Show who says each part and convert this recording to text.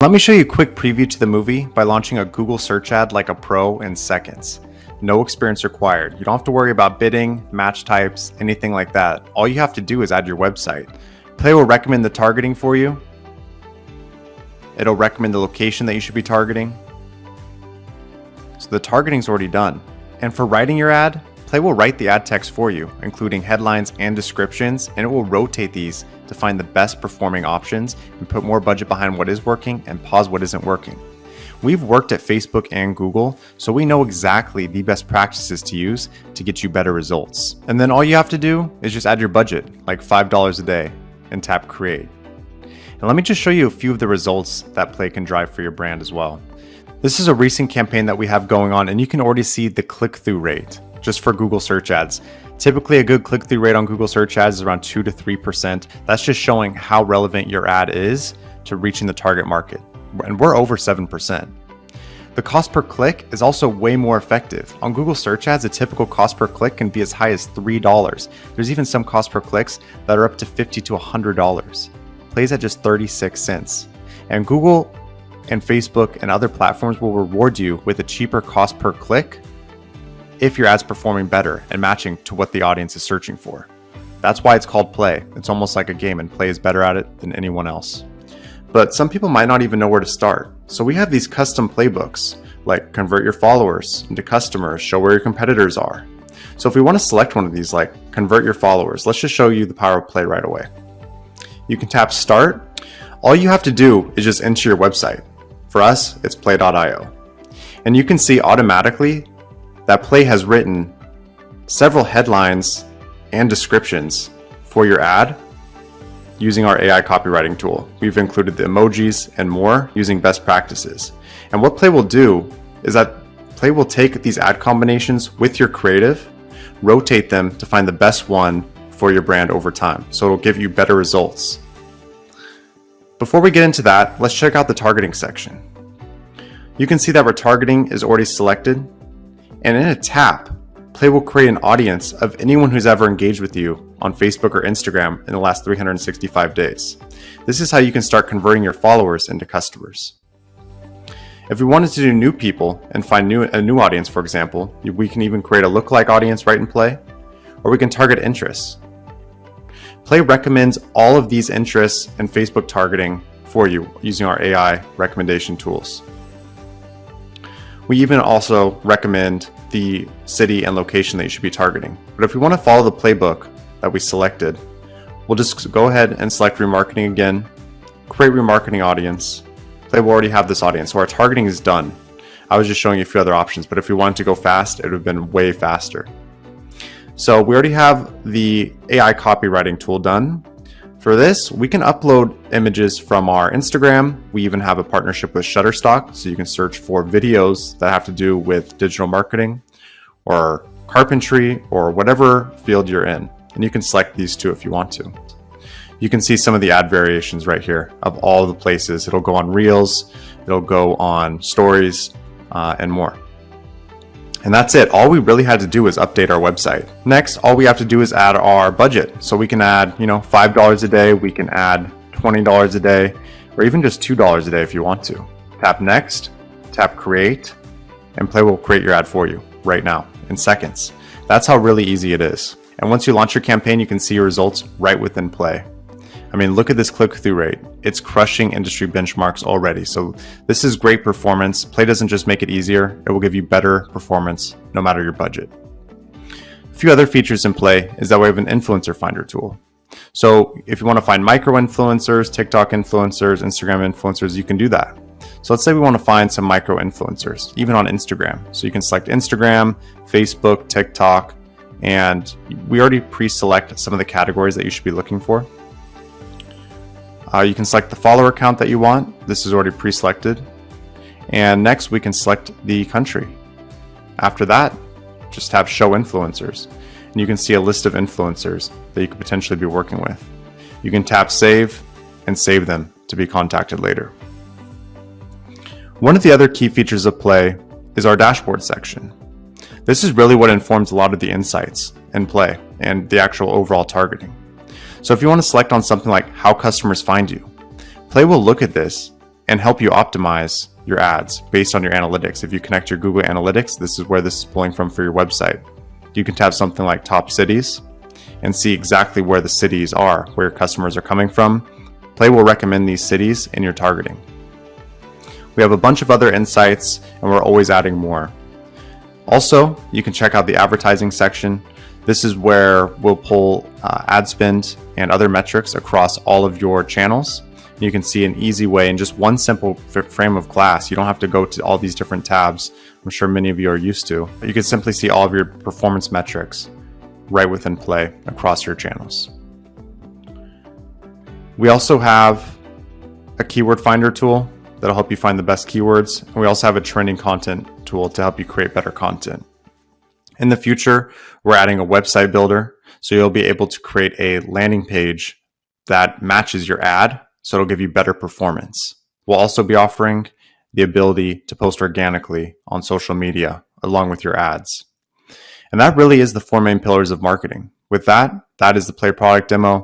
Speaker 1: Let me show you a quick preview to the movie by launching a Google search ad like a pro in seconds. No experience required. You don't have to worry about bidding, match types, anything like that. All you have to do is add your website. Play will recommend the targeting for you. It'll recommend the location that you should be targeting. So the targeting's already done. And for writing your ad, Play will write the ad text for you, including headlines and descriptions, and it will rotate these to find the best performing options and put more budget behind what is working and pause what isn't working. We've worked at Facebook and Google, so we know exactly the best practices to use to get you better results. And then all you have to do is just add your budget, like $5 a day, and tap Create. And let me just show you a few of the results that Play can drive for your brand as well. This is a recent campaign that we have going on, and you can already see the click-through rate just for Google search ads. Typically, a good click-through rate on Google search ads is around 2 to 3%. That's just showing how relevant your ad is to reaching the target market. And we're over 7%. The cost per click is also way more effective. On Google search ads, a typical cost per click can be as high as $3. There's even some cost per clicks that are up to $50 to $100. Plays at just 36 cents. And Google and Facebook and other platforms will reward you with a cheaper cost per click if your ad's performing better and matching to what the audience is searching for. That's why it's called Play. It's almost like a game, and Play is better at it than anyone else. But some people might not even know where to start. So we have these custom playbooks, like convert your followers into customers, show where your competitors are. So if we want to select one of these, like convert your followers, let's just show you the power of Play right away. You can tap Start. All you have to do is just enter your website. For us, it's play.io. And you can see automatically that Play has written several headlines and descriptions for your ad using our AI copywriting tool. We've included the emojis and more using best practices. And what Play will do is that Play will take these ad combinations with your creative, rotate them to find the best one for your brand over time. So it'll give you better results. Before we get into that, let's check out the targeting section. You can see that retargeting is already selected. And in a tap, Play will create an audience of anyone who's ever engaged with you on Facebook or Instagram in the last 365 days. This is how you can start converting your followers into customers. If we wanted to do new people and find a new audience, for example, we can even create a lookalike audience right in Play, or we can target interests. Play recommends all of these interests and Facebook targeting for you using our AI recommendation tools. We even also recommend the city and location that you should be targeting. But if we want to follow the playbook that we selected, we'll just go ahead and select remarketing again, create remarketing audience. Play will already have this audience, so our targeting is done. I was just showing you a few other options, but if we wanted to go fast, it would have been way faster. So we already have the AI copywriting tool done. For this, we can upload images from our Instagram. We even have a partnership with Shutterstock, so you can search for videos that have to do with digital marketing or carpentry or whatever field you're in. And you can select these two if you want to. You can see some of the ad variations right here of all the places. It'll go on Reels, it'll go on Stories, and more. And that's it. All we really had to do is update our website. Next, all we have to do is add our budget. So we can add, $5 a day, we can add $20 a day, or even just $2 a day if you want to. Tap Next, tap Create, and Play will create your ad for you right now in seconds. That's how really easy it is. And once you launch your campaign, you can see your results right within Play. I mean, look at this click-through rate. It's crushing industry benchmarks already. So this is great performance. Play doesn't just make it easier, it will give you better performance no matter your budget. A few other features in Play is that we have an influencer finder tool. So if you want to find micro influencers, TikTok influencers, Instagram influencers, you can do that. So let's say we want to find some micro influencers, even on Instagram. So you can select Instagram, Facebook, TikTok, and we already pre-select some of the categories that you should be looking for. You can select the follower count that you want. This is already pre-selected. And next we can select the country. After that, just tap Show Influencers. And you can see a list of influencers that you could potentially be working with. You can tap Save and save them to be contacted later. One of the other key features of Play is our dashboard section. This is really what informs a lot of the insights in Play and the actual overall targeting. So if you want to select on something like how customers find you, Play will look at this and help you optimize your ads based on your analytics. If you connect your Google Analytics, this is where this is pulling from for your website. You can tab something like top cities and see exactly where the cities are, where your customers are coming from. Plai will recommend these cities in your targeting. We have a bunch of other insights, and we're always adding more. Also, you can check out the advertising section. This is where we'll pull ad spend and other metrics across all of your channels. You can see an easy way in just one simple frame of glass. You don't have to go to all these different tabs. I'm sure many of you are used to. You can simply see all of your performance metrics right within Plai across your channels. We also have a keyword finder tool that'll help you find the best keywords. And we also have a trending content tool to help you create better content. In the future, we're adding a website builder, so you'll be able to create a landing page that matches your ad, so it'll give you better performance. We'll also be offering the ability to post organically on social media along with your ads. And that really is the four main pillars of marketing. With that, that is the Plai product demo.